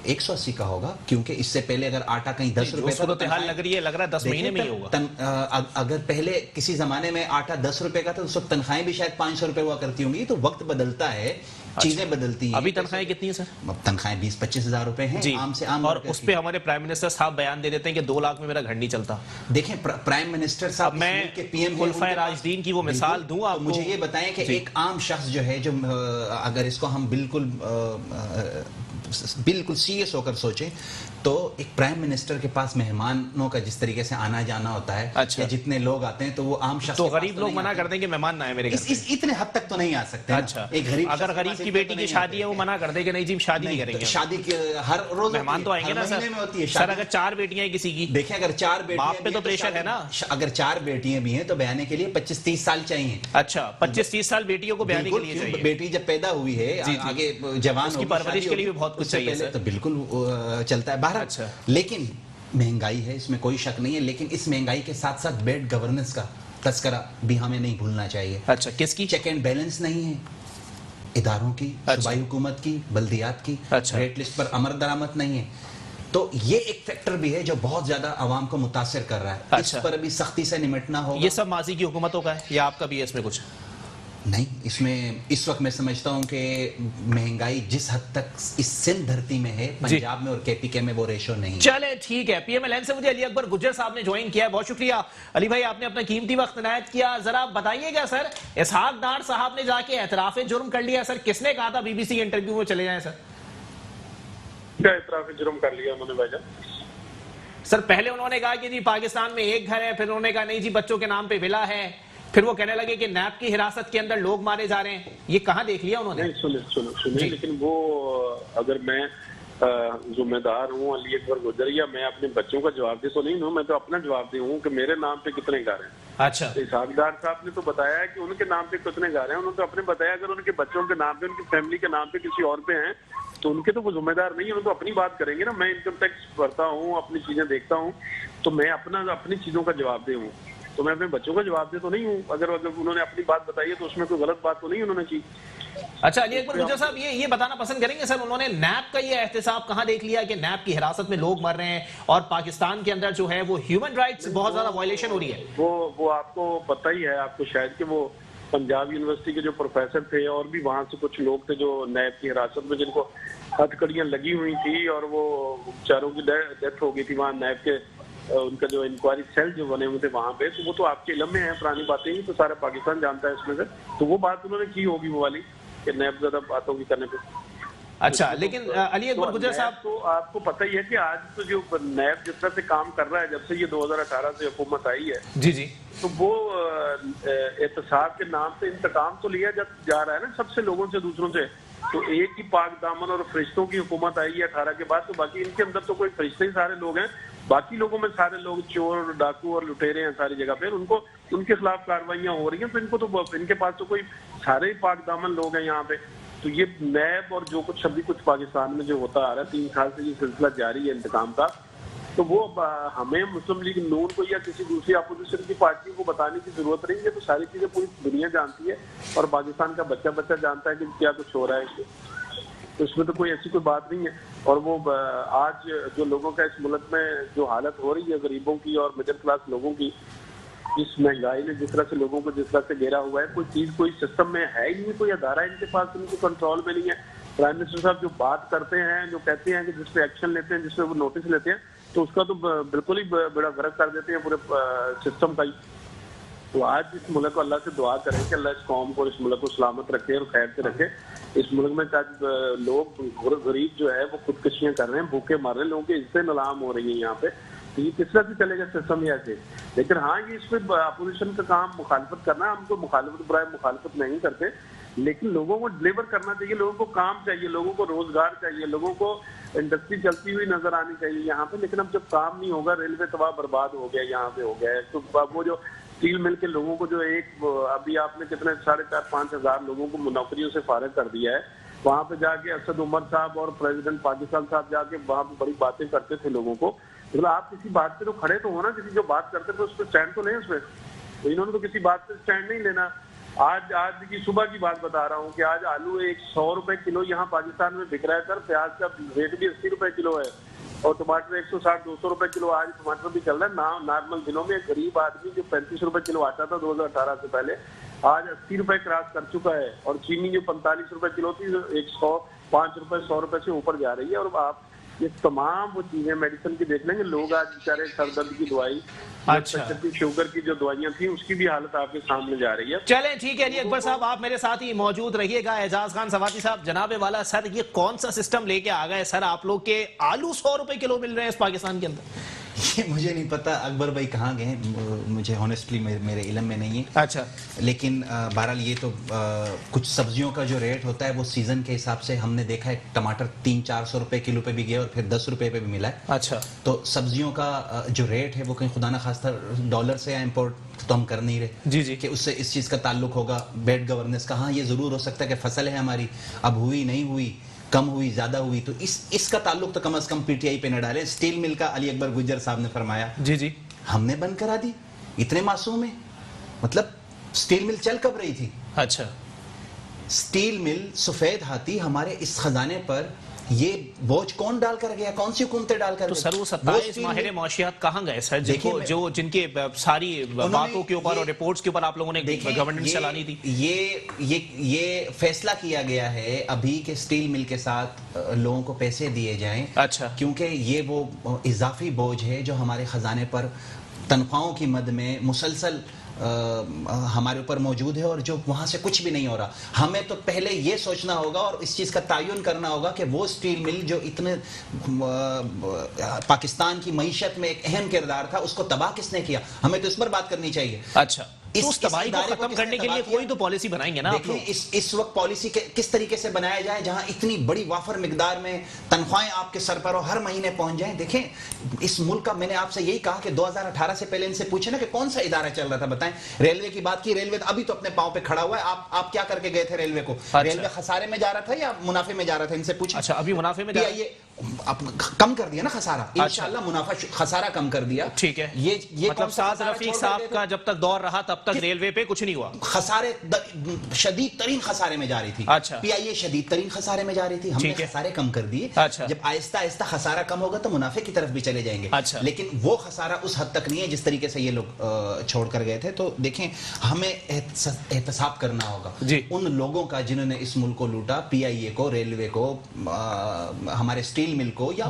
180 کا ہوگا، کیونکہ اس سے پہلے اگر آٹا کہیں 10 روپے کا صورتحال لگ رہی ہے، لگ رہا ہے 10 مہینے میں ہی ہوگا. اگر پہلے کسی زمانے میں آٹا 10 روپے کا تھا تو اس وقت تنخواہیں بھی شاید 500 روپے ہوا کرتی ہوں گی. تو وقت بدلتا ہے، چیزیں بدلتی ہیں. ابھی تنخواہیں کتنی ہیں سر؟ تنخواہیں 20-25 ہزار روپے ہیں عام سے عام. اور اس پہ ہمارے پرائم منسٹر صاحب بیان دے دیتے ہیں کہ 2 لاکھ میں میرا گھر نہیں چلتا. دیکھیں پرائم منسٹر صاحب میں خلفائے راشدین کی وہ مثال دوں آپ کو، مجھے یہ بتائیں کہ ایک عام شخص جو ہے، جو اگر اس کو ہم بالکل بالکل سیریس ہو کر سوچیں تو ایک پرائم منسٹر کے پاس مہمانوں کا جس طریقے سے آنا جانا ہوتا ہے یا جتنے لوگ آتے ہیں تو وہ عام شخص تو غریب لوگ منع کر دیں کہ مہمان نہ آئے میرے گھر اتنے حد تک تو نہیں آ سکتے. اچھا اگر غریب کی بیٹی کی شادی ہے وہ منع کر دے کہ نہیں جی شادی نہیں کریں گے. شادی ہر روز مہمان تو آئیں گے نا سر. اگر 4 بیٹیاں ہیں کسی کی, دیکھیں اگر 4 بیٹیاں باپ پہ تو پریشر ہے نا. اگر 4 بیٹیاں بھی ہیں تو بیانے کے لیے 25-30 سال چاہیے. اچھا 25-30 سال بیٹیوں کو بیانے کے لیے چاہیے. بیٹی جب پیدا ہوئی ہے آگے جوان اس کی پرورش کے لیے بھی بہت کچھ چاہیے تو بالکل چلتا ہے باہر. لیکن مہنگائی ہے اس میں کوئی شک نہیں ہے, لیکن اس مہنگائی کے ساتھ ساتھ بیڈ گورننس کا تذکرہ بھی ہمیں نہیں بھولنا چاہیے. اچھا کس کی؟ چیک اینڈ بیلنس نہیں ہے اداروں کی, صوبائی حکومت کی, بلدیات کی, ریٹ لسٹ پر امر درآمد نہیں ہے. تو یہ ایک فیکٹر بھی ہے جو بہت زیادہ عوام کو متاثر کر رہا ہے. اس پر بھی سختی سے نمٹنا ہوگا. یہ سب ماضی کی حکومتوں کا ہے یا آپ کا بھی ہے اس میں کچھ؟ نہیں, اس میں اس وقت میں سمجھتا ہوں کہ مہنگائی جس حد تک اس سندھ دھرتی میں ہے پنجاب میں اور کے پی کے میں وہ ریشو نہیں. چلے ٹھیک ہے. پی ایم ایل این سے مجھے علی اکبر گجر صاحب نے جوائن کیا ہے, بہت شکریہ علی بھائی, آپ نے اپنا قیمتی وقت عنایت کیا. ذرا بتائیے گا سر, اسحاق ڈار صاحب نے جا کے اعتراف جرم کر لیا سر, کس نے کہا تھا بی بی سی انٹرویو میں چلے جائیں سر؟ کیا اعتراف جرم کر لیا انہوں نے بھائی جان؟ سر پہلے انہوں نے کہا کہ جی پاکستان میں ایک گھر ہے, پھر انہوں نے کہا نہیں جی بچوں کے نام پہ ولا ہے, پھر وہ کہنے لگے کہ نیب کی حراست کے اندر لوگ مارے جا رہے ہیں. یہ کہاں دیکھ لیا انہوں نے؟ نہیں سنیں لیکن وہ اگر میں ذمہ دار ہوں علی اکبر گجر, یا میں اپنے بچوں کا جواب دے تو نہیں ہوں, میں تو اپنا جواب دے ہوں کہ میرے نام پہ کتنے گھر ہیں. اچھا اسحاق ڈار صاحب نے تو بتایا ہے کہ ان کے نام پہ کتنے گھر ہیں, انہوں نے تو اپنے بتایا اگر ان کے بچوں کے نام پہ, ان کی فیملی کے نام پہ کسی اور پہ ہیں تو ان کے تو وہ ذمہ دار نہیں ہیں, وہ تو اپنی بات کریں گے نا. میں انکم ٹیکس بھرتا ہوں, اپنی چیزیں دیکھتا ہوں, تو میں اپنی چیزوں کا جواب دے ہوں, تو میں اپنے بچوں کا جواب دے تو نہیں ہوں. اگر انہوں نے اپنی بات بتائی ہے تو اس میں کوئی غلط بات تو نہیں انہوں نے کی. اچھا علی اکبر گجر صاحب یہ بتانا پسند کریں گے سر, انہوں نے نیب کا یہ احتساب کہاں دیکھ لیا کہ نیب کی حراست میں لوگ مر رہے ہیں اور پاکستان کے اندر جو ہے وہ ہیومن رائٹس بہت زیادہ وائلیشن ہو رہی ہے؟ وہ آپ کو پتہ ہی ہے, آپ کو شاید کہ وہ پنجاب یونیورسٹی کے جو پروفیسر تھے اور بھی وہاں سے کچھ لوگ تھے جو نیب کی حراست میں, جن کو ہتھکڑیاں لگی ہوئی تھی اور وہ چاروں کی ڈیتھ ہو گئی تھی وہاں نیب کے, ان کا جو انکوائری سیل جو بنے ہوئے تھے وہاں پہ, تو وہ تو آپ کے علم میں ہیں, پرانی باتیں ہی تو سارا پاکستان جانتا ہے اس میں سے. تو وہ بات انہوں نے کی ہوگی وہ والی کہ نیب زیادہ باتوں کی کرنے پہ. اچھا لیکن علی اکبر گجر صاحب تو آپ کو پتہ ہی ہے کہ آج تو جو نیب جس طرح سے کام کر رہا ہے جب سے یہ 2018 سے حکومت آئی ہے, جی تو وہ احتساب کے نام سے انتقام تو لیا جا رہا ہے نا سب سے, لوگوں سے, دوسروں سے. تو ایک ہی پاک دامن اور فرشتوں کی حکومت آئی ہے 18 کے بعد, تو باقی ان کے اندر تو کوئی فرشتے ہی سارے لوگ ہیں, باقی لوگوں میں سارے لوگ چور, ڈاکو اور لٹیرے ہیں ساری جگہ پہ. ان کو ان کے خلاف کارروائیاں ہو رہی ہیں, تو ان کو تو ان کے پاس تو کوئی سارے ہی پاک دامن لوگ ہیں یہاں پہ. تو یہ نیب اور جو کچھ ابھی کچھ پاکستان میں جو ہوتا آ رہا ہے 3 سال سے یہ سلسلہ جاری ہے انتقام کا, تو وہ ہمیں مسلم لیگ نون کو یا کسی دوسری اپوزیشن کی پارٹی کو بتانے کی ضرورت نہیں ہے. تو ساری چیزیں پوری دنیا جانتی ہے اور پاکستان کا بچہ جانتا ہے کہ کیا کچھ ہو رہا ہے, تو اس میں تو کوئی ایسی کوئی بات نہیں ہے. اور وہ آج جو لوگوں کا اس ملک میں جو حالت ہو رہی ہے غریبوں کی اور مڈل کلاس لوگوں کی, اس مہنگائی نے جس طرح سے لوگوں کو جس طرح سے گھیرا ہوا ہے, کوئی چیز کوئی سسٹم میں ہے ہی نہیں, کوئی ادارہ ان کے پاس ان کے کنٹرول میں نہیں ہے. پرائم منسٹر صاحب جو بات کرتے ہیں, جو کہتے ہیں کہ جس پہ ایکشن لیتے ہیں, جس پہ وہ نوٹس لیتے ہیں, تو اس کا تو بالکل ہی بڑا غرق کر دیتے ہیں پورے سسٹم کا ہی. تو آج اس ملک کو اللہ سے دعا کریں کہ اللہ اس قوم کو, اس ملک کو سلامت رکھے اور خیر سے رکھے. اس ملک میں لوگ غریب جو ہے وہ خودکشیاں کر رہے ہیں, بھوکے مر رہے ہیں, لوگوں کی عزتیں نیلام ہو رہی ہیں یہاں پہ. تو یہ کس طرح سے چلے گا سسٹم ایسے؟ لیکن ہاں یہ اس پہ اپوزیشن کا کام مخالفت کرنا, ہم تو مخالفت برائے مخالفت نہیں کرتے, لیکن لوگوں کو ڈلیور کرنا چاہیے, لوگوں کو کام چاہیے, لوگوں کو روزگار چاہیے, لوگوں کو انڈسٹری چلتی ہوئی نظر آنی چاہیے یہاں پہ. لیکن اب جب کام نہیں ہوگا, ریلوے تباہ برباد ہو گیا یہاں پہ ہو گیا ہے, تو وہ جو اسٹیل مل کے لوگوں کو جو ایک ابھی آپ نے کتنے 4,500-5 ہزار لوگوں کو نوکریوں سے فارغ کر دیا ہے, وہاں پہ جا کے اسد عمر صاحب اور پریزیڈنٹ پاکستان صاحب جا کے وہاں پہ بڑی باتیں کرتے تھے لوگوں کو. مطلب آپ کسی بات پہ تو کھڑے تو ہونا, کسی جو بات کرتے تھے اس پہ اسٹینڈ تو لیں اس پہ. تو انہوں نے تو کسی بات پہ اسٹینڈ نہیں لینا. آج کی صبح کی بات بتا رہا ہوں کہ آج آلو 100 روپے کلو یہاں پاکستان میں بک رہا ہے سر, پیاز کا ریٹ بھی 80 روپے کلو ہے, اور ٹماٹر 160-200 روپے کلو آج ٹماٹر بھی چل رہا ہے. نارمل دنوں میں غریب آدمی جو 35 روپے کلو آتا تھا 2018 سے پہلے, آج 80 روپے کراس کر چکا ہے. اور چینی جو 45 روپے کلو تھی 105 روپے 100 روپے سے اوپر جا رہی ہے. اور آپ یہ تمام وہ چیزیں میڈیسن کی دیکھ لیں گے. لوگ آج بیچارے سر درد کی دوائی, پریشر کی, شوگر کی جو دوائیاں تھیں اس کی بھی حالت آپ کے سامنے جا رہی ہے. چلیں ٹھیک ہے علی اکبر صاحب, آپ میرے ساتھ ہی موجود رہیے گا. اعجاز خان سواتی صاحب, جناب والا سر یہ کون سا سسٹم لے کے آ گئے سر آپ لوگ کے آلو 100 روپے کلو مل رہے ہیں اس پاکستان کے اندر؟ یہ مجھے نہیں پتا اکبر بھائی کہاں گئے ہیں, مجھے ہونیسٹلی میرے علم میں نہیں ہے. اچھا, لیکن بہرحال یہ تو کچھ سبزیوں کا جو ریٹ ہوتا ہے وہ سیزن کے حساب سے ہم نے دیکھا ہے. ٹماٹر 300-400 روپے کلو پہ بھی گیا اور پھر 10 روپے پہ بھی ملا ہے. اچھا, تو سبزیوں کا جو ریٹ ہے وہ کہیں خدا نہ خواستہ ڈالر سے یا امپورٹ تو ہم کر نہیں رہے جی جی, کہ اس سے اس چیز کا تعلق ہوگا بیڈ گورننس کا. ہاں یہ ضرور ہو سکتا ہے کہ فصل ہے ہماری, اب ہوئی نہیں ہوئی, کم ہوئی زیادہ ہوئی, تو اس کا تعلق تو کم از کم پی ٹی آئی پہ نہ ڈالیں. اسٹیل مل کا علی اکبر گجر صاحب نے فرمایا جی جی, ہم نے بند کرا دی, اتنے معصوم ہیں. مطلب اسٹیل مل چل کب رہی تھی؟ اچھا, اسٹیل مل سفید ہاتھی ہمارے اس خزانے پر یہ بوجھ کون ڈال کر گیا, کون سی حکومتیں ڈال کر تو گئی؟ سر وہ 27 ماہر معاشیات کہاں گئے سر, جن کے ساری باتوں کے اوپر اور رپورٹس کے اوپر آپ لوگوں نے گورنمنٹ چلانی تھی؟ یہ فیصلہ کیا گیا ہے ابھی کہ اسٹیل مل کے ساتھ لوگوں کو پیسے دیے جائیں. اچھا, کیونکہ یہ وہ اضافی بوجھ ہے جو ہمارے خزانے پر تنخواہوں کی مد میں مسلسل ہمارے اوپر موجود ہے اور جو وہاں سے کچھ بھی نہیں ہو رہا. ہمیں تو پہلے یہ سوچنا ہوگا اور اس چیز کا تعین کرنا ہوگا کہ وہ اسٹیل مل جو اتنے پاکستان کی معیشت میں ایک اہم کردار تھا اس کو تباہ کس نے کیا, ہمیں تو اس پر بات کرنی چاہیے. اچھا, اس تباہی کو ختم کرنے کے لیے کوئی تو پالیسی بنائیں گے نا آپ لوگ. اس وقت پالیسی کس طریقے سے بنایا جائے جہاں اتنی بڑی وافر مقدار میں تنخواہیں آپ کے سر پر ہر مہینے پہنچ جائیں. دیکھیں اس ملک کا, میں نے آپ سے یہی کہا کہ 2018 سے پہلے ان سے پوچھے نا کہ کون سا ادارہ چل رہا تھا, بتائیں. ریلوے کی بات کی, ریلوے ابھی تو اپنے پاؤں پہ کھڑا ہوا ہے. آپ کیا کر کے گئے تھے ریلوے کو؟ ریلوے خسارے میں جا رہا تھا یا منافع میں جا رہا تھا, ان سے پوچھیں. اچھا, ابھی منافع میں جا رہا ہے, کم کر دیا نا خسارہ, انشاءاللہ منافع خسارہ کم کر دیا. ٹھیک ہے, یہ مطلب سعد رفیق صاحب کا جب تک دور رہا تب تک ریلوے پہ کچھ نہیں ہوا, خسارے شدید ترین خسارے میں جا رہی تھی. اچھا, پی آئی اے شدید ترین خسارے میں جا رہی تھی, ہم نے خسارے کم کر دیے. اچھا, جب آہستہ آہستہ خسارہ کم ہوگا تو منافع کی طرف بھی چلے جائیں گے. اچھا, لیکن وہ خسارہ اس حد تک نہیں ہے جس طریقے سے یہ لوگ چھوڑ کر گئے تھے. تو دیکھیں ہمیں احتساب کرنا ہوگا ان لوگوں کا جنہوں نے اس ملک کو لوٹا, پی آئی اے کو, ریلوے کو, ہمارے اسٹیل مل کو یا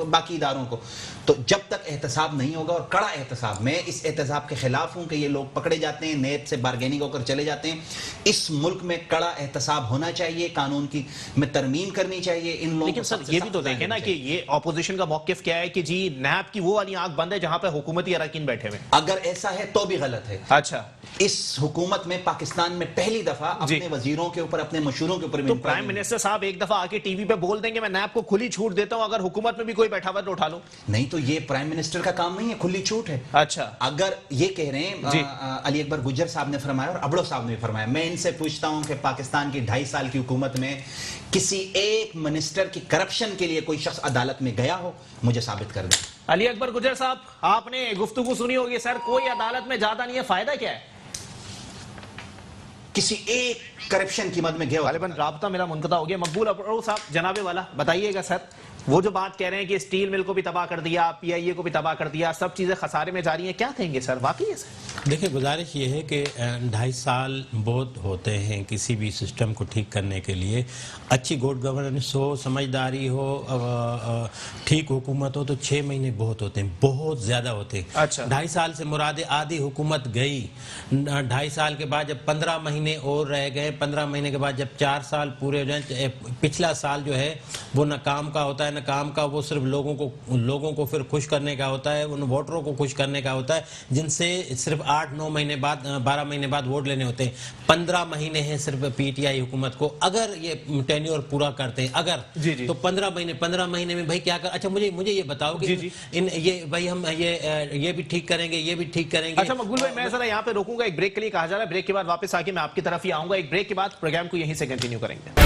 باقی اداروں کو. تو جب تک احتساب نہیں ہوگا, اور کڑا احتساب, میں اس احتساب کے خلاف ہوں کہ یہ لوگ پکڑے جاتے ہیں, نیت سے بارگیننگ ہو کر چلے جاتے ہیں. اس ملک میں کڑا احتساب ہونا چاہیے, قانون کی میں ترمیم کرنی چاہیے ان لوگوں. لیکن سر یہ بھی تو دیکھیں نا کہ یہ اپوزیشن کا موقف کیا ہے کہ جی نیب کی وہ والی آنکھ بند ہے جہاں پہ حکومتی اراکین بیٹھے ہوئے. اگر ایسا ہے تو بھی غلط ہے. اچھا, اس حکومت میں پاکستان میں پہلی دفعہ اپنے وزیروں کے اوپر, اپنے مشوروں کے اوپر, تو پرائم منسٹر صاحب ایک دفعہ آ کے ٹی وی پہ بول دیں گے میں نیب کو کھلی چھوٹ دیتا ہوں, اگر حکومت میں بھی کوئی بیٹھا ہوا تو اٹھا لو. نہیں, تو یہ پرائم منسٹر کا کام نہیں ہے, کھلی چھوٹ ہے. اچھا, اگر یہ کہہ رہے ہیں علی اکبر گجر صاحب نے فرمایا اور ابڑو صاحب نے فرمایا, میں ان سے پوچھتا ہوں کہ پاکستان کی 2.5 سال کی حکومت میں کسی ایک منسٹر کی کرپشن کے لیے کوئی شخص عدالت میں گیا ہو, مجھے ثابت کر دیں. علی اکبر گجر صاحب آپ نے گفتگو سنی ہوگی سر, کوئی عدالت میں جاتا نہیں ہے, فائدہ کیا ہے؟ کسی ایک کرپشن کی مد میں گیا. غالباً رابطہ میرا منقطع ہو گیا. مقبول ابڑو صاحب, جناب والا بتائیے گا سر, وہ جو بات کہہ رہے ہیں کہ اسٹیل مل کو بھی تباہ کر دیا, پی آئی اے کو بھی تباہ کر دیا, سب چیزیں خسارے میں جاری ہیں, کیا کہیں گے سر واقعی ہے سر؟ دیکھیں گزارش یہ ہے کہ 2.5 سال بہت ہوتے ہیں کسی بھی سسٹم کو ٹھیک کرنے کے لیے. اچھی گڈ گورننس ہو, سمجھداری ہو, ٹھیک حکومت ہو تو 6 مہینے بہت ہوتے ہیں, بہت زیادہ ہوتے ہیں. اچھا, 2.5 سال سے مراد آدھی حکومت گئی. 2.5 سال کے بعد جب 15 مہینے اور رہ گئے, 15 مہینے کے بعد جب 4 سال پورے ہو جائیں, پچھلا سال جو ہے وہ نہ کام کا ہوتا ہے نہ کام کا, وہ صرف لوگوں کو پھر خوش کرنے کا ہوتا ہے, ان ووٹروں کو خوش کرنے کا ہوتا ہے جن سے صرف 8-9 مہینے بعد 12 مہینے بعد ووٹ لینے ہوتے ہیں. 15 مہینے ہیں صرف پی ٹی آئی حکومت کو, اگر یہ ٹینیور پورا کرتے ہیں اگر تو 15 مہینے میں بھائی کیا کر. اچھا مجھے یہ بتاؤ کہ یہ بھائی ہم یہ بھی ٹھیک کریں گے, یہ بھی ٹھیک کریں گے. اچھا مقبول بھائی, میں ذرا یہاں پہ روکوں گا, ایک بریک کے لیے کہا جا رہا ہے, بریک کے بعد واپس آ کے میں آپ کی طرف ہی آؤں گا. ایک بریک کے بعد پروگرام کو یہیں سے کنٹینیو کریں گے.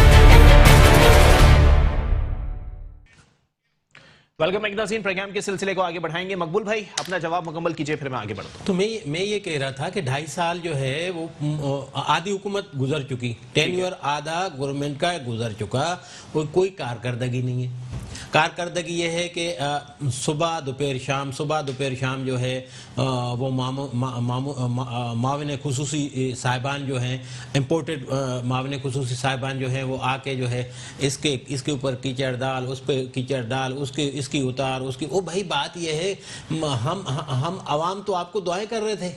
ویلکم بیک ناظرین, پروگرام کے سلسلے کو آگے بڑھائیں گے. مقبول بھائی اپنا جواب مکمل کیجئے, پھر میں آگے بڑھتا ہوں. تو میں یہ کہہ رہا تھا کہ 2.5 سال جو ہے وہ آدھی حکومت گزر چکی, ٹینیور آدھا گورنمنٹ کا گزر چکا, کوئی کارکردگی نہیں ہے. کارکردگی یہ ہے کہ صبح دوپہر شام جو ہے وہ معاون خصوصی صاحبان جو ہیں امپورٹڈ معاون خصوصی صاحبان جو ہیں وہ آ کے جو ہے اس کے اوپر کیچڑ ڈال، اس پہ کیچڑ ڈال، اس کی اتار، اس کی بھائی بات یہ ہے ہم عوام تو آپ کو دعائیں کر رہے تھے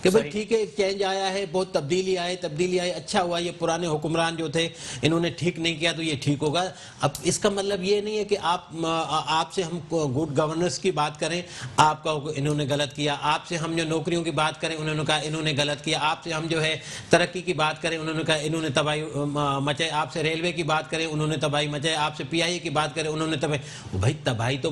کہ بھئی ٹھیک ہے چینج آیا ہے، بہت تبدیلی آئی، اچھا ہوا، یہ پرانے حکمران جو تھے انہوں نے ٹھیک نہیں کیا تو یہ ٹھیک ہوگا۔ اب اس کا مطلب یہ نہیں ہے کہ آپ سے ہم گڈ گورننس کی بات کریں، آپ کا انہوں نے غلط کیا، آپ سے ہم جو نوکریوں کی بات کریں انہوں نے کہا انہوں نے غلط کیا، آپ سے ہم جو ہے ترقی کی بات کریں انہوں نے کہا انہوں نے تباہی مچائی، آپ سے ریلوے کی بات کریں انہوں نے تباہی مچائی، آپ سے پی آئی اے کی بات کریں انہوں نے بھائی تباہی تو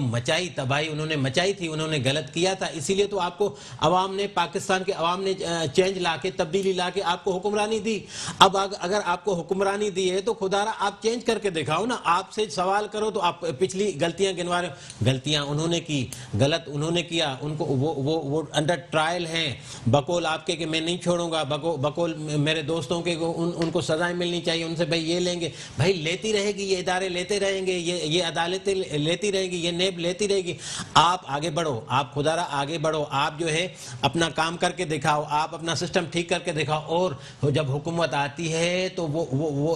تباہی انہوں نے مچائی تھی، انہوں نے غلط کیا تھا، اسی لیے تو آپ کو عوام نے، پاکستان کے عوام نے چینج لا کے، تبدیلی لا کے آپ کو حکمرانی دی۔ اب اگر آپ کو حکمرانی دی ہے تو خدا را آپ چینج کر کے دکھاؤ نا، آپ سے سوال کرو تو آپ پچھلی غلطیاں گنوا رہے ہو، غلطیاں انہوں نے کی، غلط انہوں نے کیا، ان کو وہ انڈر ٹرائل ہیں، بقول آپ کے کہ میں نہیں چھوڑوں گا، بقول میرے دوستوں کے ان کو سزائیں ملنی چاہیے، ان سے بھائی یہ لیں گے، بھائی لیتی رہے گی، یہ ادارے لیتے رہیں گے، یہ عدالتیں لیتی رہے گی، یہ نیب لیتی رہے گی۔ آپ آگے بڑھو، آپ خدا را آگے بڑھو، آپ جو ہے اپنا کام کر کے دکھاؤ، آپ اپنا سسٹم ٹھیک کر کے دکھاؤ، اور جب حکومت آتی ہے تو وہ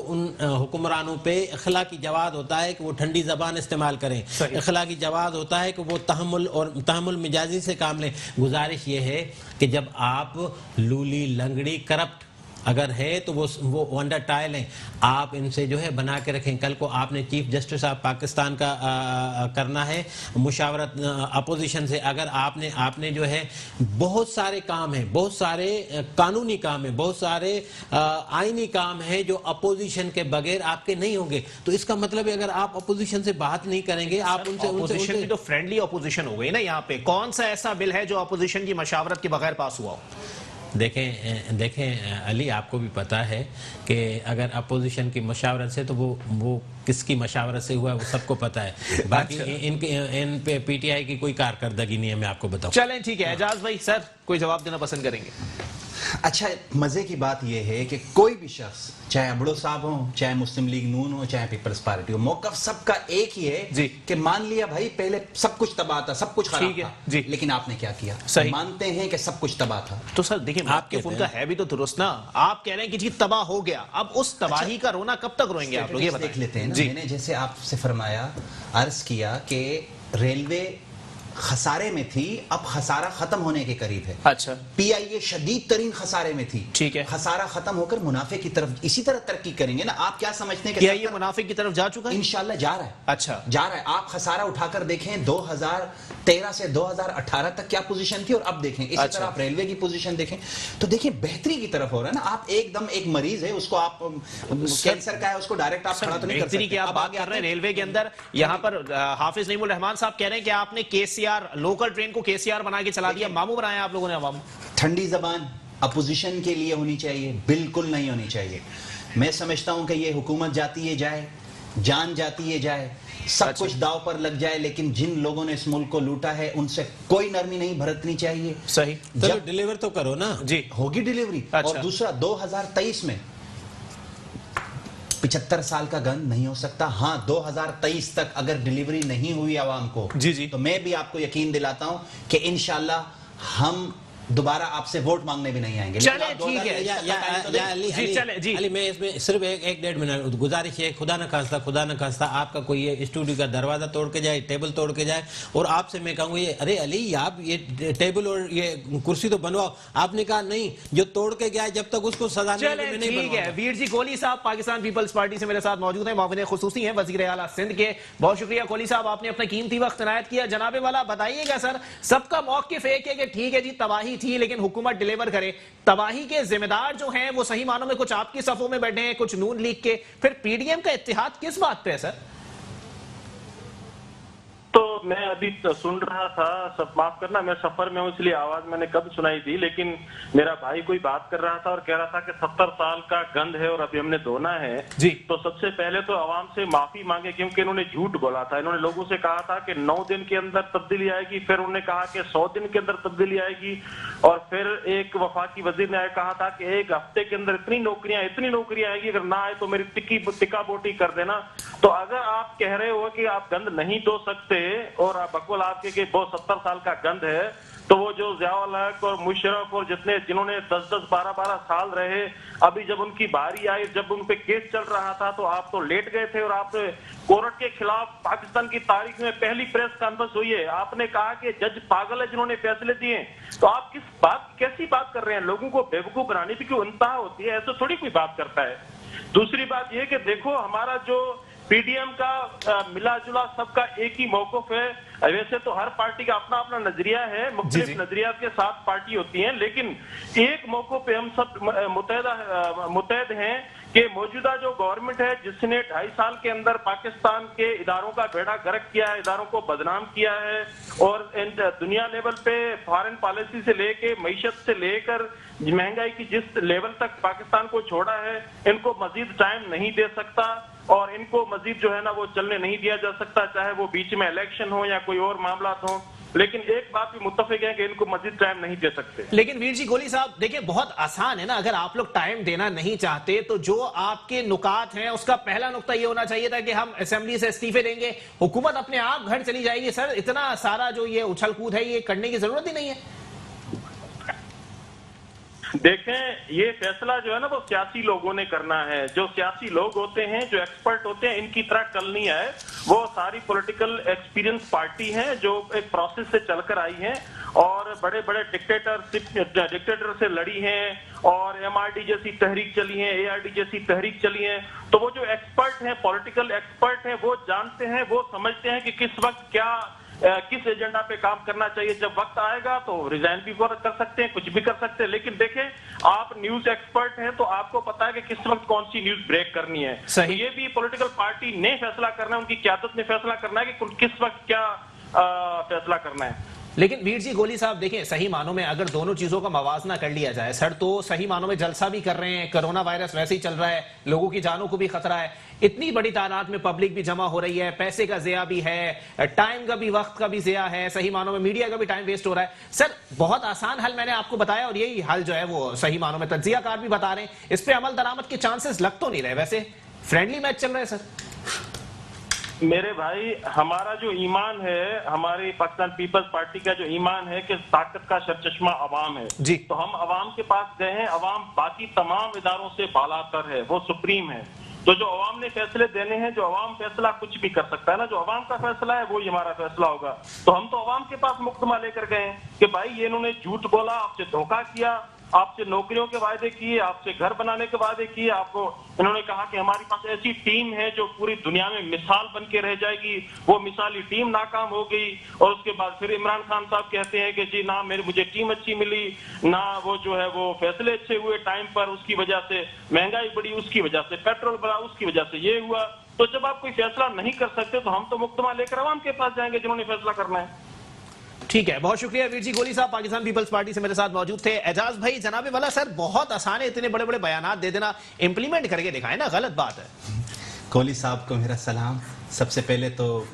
ان حکمرانوں پہ اخلاقی جواز ہوتا ہے کہ وہ ٹھنڈی زبان استعمال کریں، اخلاقی جواز ہوتا ہے کہ وہ تحمل مجازی سے کام لیں۔ گزارش یہ ہے کہ جب آپ لولی لنگڑی کرپٹ اگر ہے تو وہ انڈر ٹائل ہیں، آپ ان سے جو ہے بنا کے رکھیں۔ کل کو آپ نے چیف جسٹس آف پاکستان کا کرنا ہے مشاورت اپوزیشن سے، اگر آپ نے جو ہے بہت سارے کام ہیں، بہت سارے قانونی کام ہیں، بہت سارے آئینی کام ہیں جو اپوزیشن کے بغیر آپ کے نہیں ہوں گے، تو اس کا مطلب ہے اگر آپ اپوزیشن سے بات نہیں کریں گے، آپ ان سے اپوزیشن بھی تو فرینڈلی اپوزیشن ہو گئی نا یہاں پہ، کون سا ایسا بل ہے جو اپوزیشن کی مشاورت کے بغیر پاس ہوا ہو؟ دیکھیں علی، آپ کو بھی پتا ہے کہ اگر اپوزیشن کی مشاورت سے تو وہ کس کی مشاورت سے ہوا ہے وہ سب کو پتا ہے، باقی ان پہ پی ٹی آئی کی کوئی کارکردگی نہیں ہے، میں آپ کو بتاؤں۔ چلیں ٹھیک ہے، اعجاز بھائی سر کوئی جواب دینا پسند کریں گے؟ اچھا، مزے کی بات یہ ہے کہ کوئی بھی شخص، چاہے ابڑو صاحب ہوں، چاہے مسلم لیگ نون ہو، چاہے پیپلز پارٹی ہو، موقف سب کا ایک ہی ہے کہ مان لیا بھائی پہلے سب کچھ تباہ تھا، سب کچھ خراب تھا، لیکن آپ نے کیا کیا؟ مانتے ہیں کہ سب کچھ تباہ تھا۔ تو سر دیکھیں آپ کے فون کا ہے بھی تو درست نا، آپ کہہ رہے ہیں کہ جی تباہ ہو گیا، اب اس تباہی کا رونا کب تک روئیں گے آپ لوگ، یہ بتائیں۔ دیکھ لیتے ہیں میں نے جیسے آپ سے فرمایا، عرض کیا کہ ریلوے خسارے میں تھی، اب خسارہ ختم ہونے کے قریب ہے۔ اچھا، پی آئی اے شدید ترین خسارے میں تھی، ٹھیک ہے، خسارہ ختم ہو کر منافع کی طرف اسی طرح ترقی کریں گے نا۔ آپ کیا سمجھتے ہیں کہ کیا یہ منافع کی طرف جا چکا ہے؟ انشاءاللہ جا رہا ہے، اچھا جا رہا ہے۔ آپ خسارہ اٹھا کر دیکھیں 2013 سے 2018 تک کیا پوزیشن تھی، اور اب دیکھیں اسی طرح آپ ریلوے کی پوزیشن دیکھیں تو دیکھیں بہتری کی طرف ہو رہا ہے نا۔ آپ ایک دم ایک مریض ہے، اس کو آپ کینسر کا ہے، اس کو ڈائریکٹ آپ کھڑا تو نہیں کر سکتے۔ آپ بات کر رہے ہیں ریلوے کے اندر، یہاں پر حافظ نعیم الرحمان صاحب کہہ رہے ہیں کہ آپ نے کے سی آر لوکل ٹرین کو کے سی آر بنا کے چلا دیا، ماموں بنایا آپ لوگوں نے عوام۔ ٹھنڈی زبان اپوزیشن کے لیے ہونی چاہیے، بالکل نہیں ہونی چاہیے۔ میں سمجھتا ہوں کہ یہ حکومت جاتی ہے جائے، جان جاتی ہے جائے، سب کچھ داؤ پر لگ جائے، لیکن جن لوگوں نے اس ملک کو لوٹا ہے ان سے کوئی نرمی نہیں برتنی چاہیے۔ صحیح، چلو ڈیلیور تو کرو نا۔ جی ہوگی ڈیلیوری۔ اور دوسرا 2023 میں 75 سال کا گن نہیں ہو سکتا۔ ہاں 2023 تک اگر ڈیلیوری نہیں ہوئی عوام کو تو میں بھی آپ کو یقین دلاتا ہوں کہ انشاءاللہ ہم دوبارہ آپ سے ووٹ مانگنے بھی نہیں آئیں گے۔ چلے ٹھیک ہے، علی میں اس میں صرف ایک ڈیڑھ منٹ گزارش ہے، خدا نہ خواستہ آپ کا کوئی یہ اسٹوڈیو کا دروازہ توڑ کے جائے، ٹیبل توڑ کے جائے، اور آپ سے میں کہوں گا ارے علی آپ یہ ٹیبل اور یہ کرسی تو بنواؤ، آپ نے کہا نہیں، جو توڑ کے گیا جب تک اس کو سزا نہیں ملے میں نہیں بنواؤں گا۔ ویر جی کوہلی صاحب پاکستان پیپلز پارٹی سے میرے ساتھ موجود ہیں، معاون خصوصی ہیں وزیر اعلیٰ سندھ کے۔ بہت شکریہ کوہلی صاحب، آپ نے اپنا قیمتی وقت عنایت کیا۔ جناب والا بتائیے گا سر، سب کا موقف ایک ہے کہ ٹھیک ہے جی تباہی تھی لیکن حکومت ڈیلیور کرے، تباہی کے ذمہ دار جو ہیں وہ صحیح معنوں میں کچھ آپ کی صفوں میں بیٹھے ہیں، کچھ نون لیگ کے، پھر پی ڈی ایم کا اتحاد کس بات پہ ہے سر؟ تو میں ابھی سن رہا تھا, سب معاف کرنا میں سفر میں ہوں اس لیے آواز میں نے کب سنائی دی, لیکن میرا بھائی کوئی بات کر رہا تھا اور کہہ رہا تھا کہ 70 سال کا گند ہے اور ابھی ہم نے دھونا ہے. جی تو سب سے پہلے تو عوام سے معافی مانگے کیونکہ انہوں نے جھوٹ بولا تھا. انہوں نے لوگوں سے کہا تھا کہ 9 دن کے اندر تبدیلی آئے گی, پھر انہوں نے کہا کہ 100 دن کے اندر تبدیلی آئے گی, اور پھر ایک وفاقی وزیر نے کہا تھا کہ ایک ہفتے کے اندر اتنی نوکریاں آئے گی, اگر نہ آئے تو میری ٹکا بوٹی کر دینا. تو اگر آپ کہہ رہے ہو کہ آپ گند نہیں دھو سکتے اور آپ بقول آپ کے کہ وہ 70 سال کا گند ہے, تو وہ جو ضیاء الحق اور مشرف اور جنہوں نے 10-10 12-12 سال رہے, ابھی جب ان کی باری آئی, جب ان پہ کیس چل رہا تھا تو آپ تو لیٹ گئے تھے, اور آپ کورٹ کے خلاف پاکستان کی تاریخ میں پہلی پریس کانفرنس ہوئی ہے, آپ نے کہا کہ جج پاگل ہے جنہوں نے فیصلے دیے. تو آپ کیسی بات کر رہے ہیں؟ لوگوں کو بیوقوف بنانے کی کوئی انتہا ہوتی ہے, ایسے تھوڑی کوئی بات کرتا ہے. دوسری بات یہ کہ دیکھو ہمارا جو پی ڈی ایم کا ملا جلا سب کا ایک ہی موقف ہے. ویسے تو ہر پارٹی کا اپنا اپنا نظریہ ہے, مختلف نظریات کے ساتھ پارٹی ہوتی ہیں, لیکن ایک موقع پہ ہم سب متحد ہیں کہ موجودہ جو گورنمنٹ ہے جس نے 2.5 سال کے اندر پاکستان کے اداروں کا بیڑا غرق کیا ہے, اداروں کو بدنام کیا ہے, اور دنیا لیول پہ فارن پالیسی سے لے کے معیشت سے لے کر مہنگائی کی جس لیول تک پاکستان کو چھوڑا ہے, ان کو مزید ٹائم نہیں دے سکتا, اور ان کو مزید جو ہے نا وہ چلنے نہیں دیا جا سکتا, چاہے وہ بیچ میں الیکشن ہو یا کوئی اور معاملات ہوں. لیکن ایک بات بھی متفق ہے کہ ان کو مزید ٹائم نہیں دے سکتے. لیکن ویر جی گولی صاحب دیکھیں بہت آسان ہے نا, اگر آپ لوگ ٹائم دینا نہیں چاہتے تو جو آپ کے نکات ہیں اس کا پہلا نقطہ یہ ہونا چاہیے تھا کہ ہم اسمبلی سے استعفے دیں گے, حکومت اپنے آپ گھر چلی جائے گی. سر اتنا سارا جو یہ اچھل کود ہے یہ کرنے کی ضرورت ہی نہیں ہے. دیکھیں یہ فیصلہ جو ہے نا وہ سیاسی لوگوں نے کرنا ہے. جو سیاسی لوگ ہوتے ہیں, جو ایکسپرٹ ہوتے ہیں, ان کی طرح کل نہیں آئے. وہ ساری پولیٹیکل ایکسپیرینس پارٹی ہیں جو ایک پروسیس سے چل کر آئی ہیں, اور بڑے بڑے ڈکٹیٹر سے لڑی ہیں, اور ایم آر ڈی جیسی تحریک چلی ہیں, اے آر ڈی جیسی تحریک چلی ہیں. تو وہ جو ایکسپرٹ ہیں, پولیٹیکل ایکسپرٹ ہیں, وہ جانتے ہیں, وہ سمجھتے ہیں کہ کس وقت کس ایجنڈا پہ کام کرنا چاہیے. جب وقت آئے گا تو ریزائن بھی کر سکتے ہیں, کچھ بھی کر سکتے ہیں. لیکن دیکھیں آپ نیوز ایکسپرٹ ہیں تو آپ کو پتا ہے کہ کس وقت کون سی نیوز بریک کرنی ہے. یہ بھی پولیٹیکل پارٹی نے فیصلہ کرنا ہے, ان کی قیادت نے فیصلہ کرنا ہے کہ کس وقت کیا فیصلہ کرنا ہے. لیکن ویر جی گولی صاحب دیکھیں صحیح معنوں میں اگر دونوں چیزوں کا موازنہ کر لیا جائے, سر تو صحیح معنوں میں جلسہ بھی کر رہے ہیں, کرونا وائرس ویسے ہی چل رہا ہے, لوگوں کی جانوں کو بھی خطرہ ہے, اتنی بڑی تعداد میں پبلک بھی جمع ہو رہی ہے, پیسے کا ضیاع بھی ہے, ٹائم کا بھی, وقت کا بھی ضیاع ہے, صحیح معنوں میں میڈیا کا بھی ٹائم ویسٹ ہو رہا ہے. سر بہت آسان حل میں نے آپ کو بتایا, اور یہی حل جو ہے وہ صحیح معنوں میں تجزیہ کار بھی بتا رہے ہیں, اس پہ عمل درآمد کے چانسز لگ تو نہیں رہے. ویسے فرینڈلی میچ چل رہا ہے سر. میرے بھائی ہمارا جو ایمان ہے, ہماری پاکستان پیپلز پارٹی کا جو ایمان ہے کہ طاقت کا سرچشمہ عوام ہے جی, تو ہم عوام کے پاس گئے ہیں. عوام باقی تمام اداروں سے بالا تر ہے, وہ سپریم ہے. تو جو عوام نے فیصلے دینے ہیں, جو عوام فیصلہ کچھ بھی کر سکتا ہے نا, جو عوام کا فیصلہ ہے وہی ہمارا فیصلہ ہوگا. تو ہم تو عوام کے پاس مقدمہ لے کر گئے ہیں کہ بھائی یہ انہوں نے جھوٹ بولا, آپ سے دھوکہ کیا, آپ سے نوکریوں کے وعدے کیے, آپ سے گھر بنانے کے وعدے کیے. آپ کو انہوں نے کہا کہ ہمارے پاس ایسی ٹیم ہے جو پوری دنیا میں مثال بن کے رہ جائے گی. وہ مثالی ٹیم ناکام ہو گئی, اور اس کے بعد پھر عمران خان صاحب کہتے ہیں کہ جی نہ مجھے ٹیم اچھی ملی, نہ وہ جو ہے وہ فیصلے اچھے ہوئے ٹائم پر, اس کی وجہ سے مہنگائی بڑھی, اس کی وجہ سے پیٹرول بڑھا, اس کی وجہ سے یہ ہوا. تو جب آپ کوئی فیصلہ نہیں کر سکتے تو ہم تو مقدمہ لے کر عوام کے پاس جائیں گے جنہوں نے فیصلہ کرنا ہے. ٹھیک ہے, بہت شکریہ. ویر جی گولی صاحب پاکستان پیپلز پارٹی سے میرے ساتھ موجود تھے. اعجاز بھائی جناب والا سر بہت آسان ہے اتنے بڑے بڑے بیانات دے دینا, امپلیمنٹ کر کے دکھائیں نا, غلط بات ہے. کوہلی صاحب کو میرا سلام. سب سے پہلے تو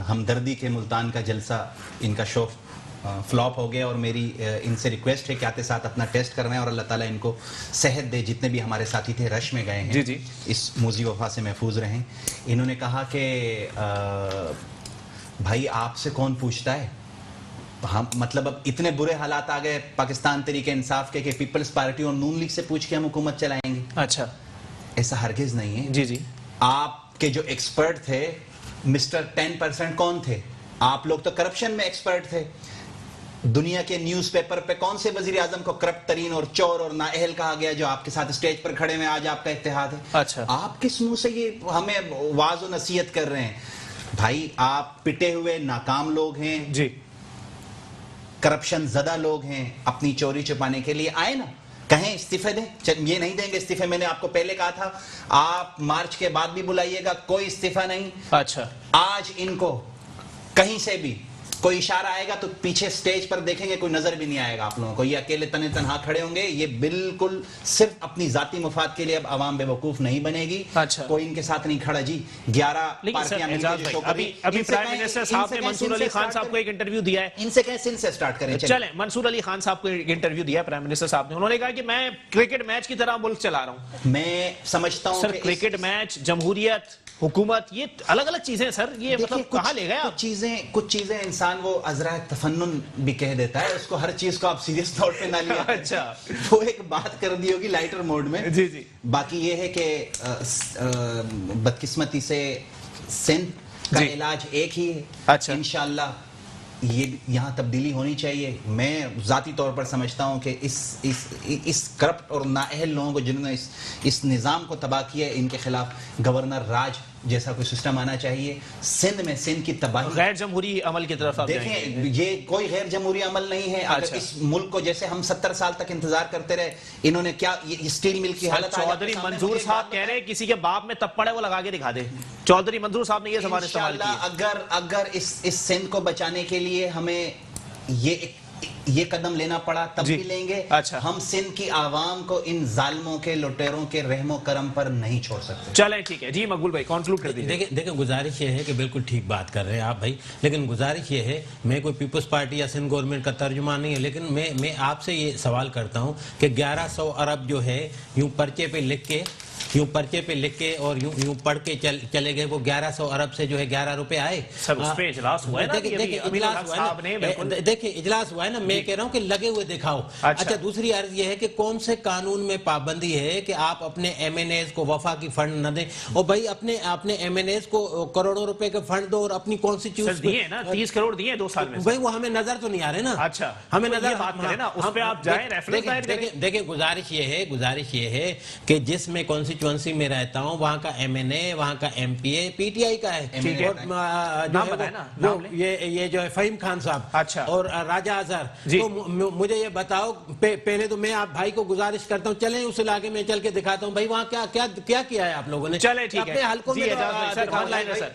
ہمدردی کے ملتان کا جلسہ, ان کا شو فلاپ ہو گیا, اور میری ان سے ریکویسٹ ہے کہ آتے ساتھ اپنا ٹیسٹ کروائیں, اور اللہ تعالیٰ ان کو صحت دے. جتنے بھی ہمارے ساتھی تھے رش میں گئے ہیں, جی اس موذی وفا سے محفوظ رہیں. انہوں نے کہا کہ بھائی آپ سے کون پوچھتا ہے, ہم مطلب اب اتنے برے حالات آ گئے پاکستان تحریک انصاف کے کہ پیپلز پارٹی اور نون لیگ سے پوچھ کے ہم حکومت چلائیں گے. اچھا, ایسا ہرگز نہیں ہے. جی, آپ کے جو ایکسپرٹ تھے مسٹر 10% کون تھے؟ آپ لوگ تو کرپشن میں ایکسپرٹ تھے. دنیا کے نیوز پیپر پہ کون سے وزیر اعظم کو کرپٹ ترین اور چور اور نااہل کہا گیا جو آپ کے ساتھ اسٹیج پر کھڑے ہوئے آج آپ کا اتحاد ہے؟ اچھا, آپ کس منہ سے یہ ہمیں واعظ و نصیحت کر رہے ہیں؟ بھائی آپ پٹے ہوئے ناکام لوگ ہیں, جی, کرپشن زدہ لوگ ہیں, اپنی چوری چھپانے کے لیے آئے نا, کہیں استعفے دیں. یہ نہیں دیں گے استعفے, میں نے آپ کو پہلے کہا تھا آپ مارچ کے بعد بھی بلائیے گا, کوئی استعفا نہیں. اچھا, آج ان کو کہیں سے بھی کوئی اشارہ آئے گا تو پیچھے سٹیج پر دیکھیں گے کوئی نظر بھی نہیں آئے گا آپ لوگوں کو. یہ اکیلے تنہا کھڑے ہوں گے. یہ بالکل صرف اپنی ذاتی مفاد کے لیے اب عوام بے وقوف نہیں بنے گی. کوئی ان کے ساتھ نہیں کھڑا جی. 11 پارٹیاں مل کے جو ابھی پرائم منسٹر صاحب نے منصور علی خان صاحب کو ایک انٹرویو دیا ہے. ان سے کہیں سندھ سے سٹارٹ کریں. چلیں, منصور علی خان صاحب کو ایک انٹرویو دیا ہے پرائم منسٹر صاحب نے. انہوں نے کہا کہ میں کرکٹ میچ کی طرح ملک چلا رہا ہوں. میں سمجھتا ہوں سر کرکٹ میچ, جمہوریت, حکومت, یہ الگ الگ چیزیں سر. یہ مطلب کہاں لے گئے آپ؟ کچھ چیزیں انسان وہ عذرا تفنن بھی کہہ دیتا ہے. اس کو ہر چیز کو آپ سیریس طور پہ نہ لیا. اچھا, وہ ایک بات کر دی ہوگی لائٹر موڈ میں. جی جی. باقی یہ ہے کہ بدقسمتی سے سندھ کا علاج ایک ہی ہے. اچھا, انشاءاللہ یہ یہاں تبدیلی ہونی چاہیے. میں ذاتی طور پر سمجھتا ہوں کہ اس کرپٹ اور نااہل لوگوں کو جنہوں نے اس نظام کو تباہ کیا ہے, ان کے خلاف گورنر راج جیسا کوئی سسٹم آنا چاہیے. سندھ میں سندھ کی تباہی, غیر جمہوری عمل کی طرف آپ دیکھیں, یہ کوئی غیر جمہوری عمل نہیں ہے. اگر اس ملک کو جیسے ہم 70 سال تک انتظار کرتے رہے, انہوں نے کیا اسٹیل مل کی حالت. چودھری منظور صاحب کہہ رہے ہیں کسی کے باپ میں تپڑ ہے وہ لگا کے دکھا دے. چودھری منظور صاحب نے یہ زبان استعمال کی. اگر اس سندھ کو بچانے کے لیے ہمیں یہ قدم لینا پڑا تب بھی لیں گے. ہم سندھ کی عوام کو ان ظالموں کے, لٹیروں کے رحم و کرم پر نہیں چھوڑ سکتے. چلیں ٹھیک ہے جی, مقبول بھائی کنکلوڈ کر دیجیے. دیکھیں گزارش یہ ہے کہ بالکل ٹھیک بات کر رہے ہیں آپ بھائی, لیکن گزارش یہ ہے, میں کوئی پیپلز پارٹی یا سندھ گورنمنٹ کا ترجمان نہیں ہے, لیکن میں آپ سے یہ سوال کرتا ہوں کہ 1100 ارب جو ہے یوں پرچے پہ لکھ کے اور یوں پڑھ کے چلے گئے, وہ 1100 ارب سے جو ہے 11 روپے آئے. سر اس پہ اجلاس ہوا ہے نا, دیکھیں اجلاس ہوا ہے نا. میں کہہ رہا ہوں کہ لگے ہوئے دکھاؤ. اچھا, دوسری عرض یہ ہے کہ کون سے قانون میں پابندی ہے کہ آپ اپنے ایم این ایز کو وفاقی فنڈ نہ دیں, اور بھائی اپنے ایم این ایز کو کروڑوں روپے کے فنڈ دو اور اپنی کانسٹیٹیوشن دیے نا 30 کروڑ دیے 2 سال میں. بھائی وہ ہمیں نظر تو نہیں آ رہے نا. اچھا, ہمیں نظر بات کریں نا, اس پہ آپ جائیں ریفرنس دائر کریں. دیکھیں گزارش یہ ہے کہ جس میں کانسٹیٹوئنسی میں رہتا ہوں وہاں کا ایم این اے, وہاں کا M P a P T I کا ہے. یہ جو ہے فہیم خان صاحب اور راجہ اظہر. تو مجھے یہ بتاؤ, پہلے تو میں آپ بھائی کو گزارش کرتا ہوں چلیں اس علاقے میں چل کے دکھاتا ہوں بھائی وہاں کیا کیا ہے آپ لوگوں نے. چلیں ٹھیک ہے, اپنے حلقوں میں.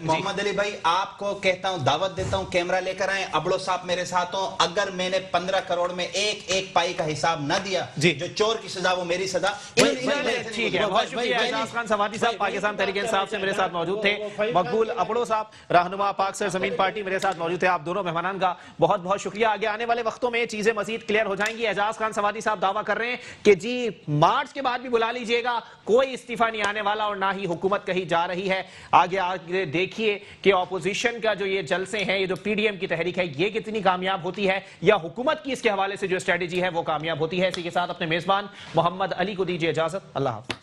محمد علی بھائی آپ کو کہتا ہوں, دعوت دیتا ہوں, کیمرہ لے کر آئیں, ابڑو صاحب میرے ساتھ ہوں. اگر میں نے 15 کروڑ میں ایک پائی کا حساب نہ دیا, جو چور کی سزا وہ میری سزا. ٹھیک ہے, بہت شکریہ. اعجاز خان سوادی صاحب پاکستان تحریک انصاف سے میرے ساتھ موجود تھے. مقبول اپڑو صاحب رہنما پاک سرزمین پارٹی میرے ساتھ موجود تھے. آپ دونوں مہمانان کا بہت بہت شکریہ. آگے آنے والے وقتوں میں چیزیں مزید کلیئر ہو جائیں گی. اعجاز خان سوادی صاحب دعویٰ کر رہے ہیں کہ جی مارچ کے بعد بھی بلا لیجئے گا, کوئی استعفیٰ نہیں آنے والا اور نہ ہی حکومت کہیں جا رہی ہے. آگے دیکھیے کہ اپوزیشن کا جو یہ جلسے ہیں, یہ جو پی ڈی ایم کی تحریک ہے, یہ کتنی کامیاب ہوتی ہے, یا حکومت کی اس کے حوالے سے جو اسٹریٹجی ہے وہ کامیاب ہوتی ہے. اسی کے ساتھ اپنے میزبان محمد علی کو دیجیے اجازت. اللہ حافظ.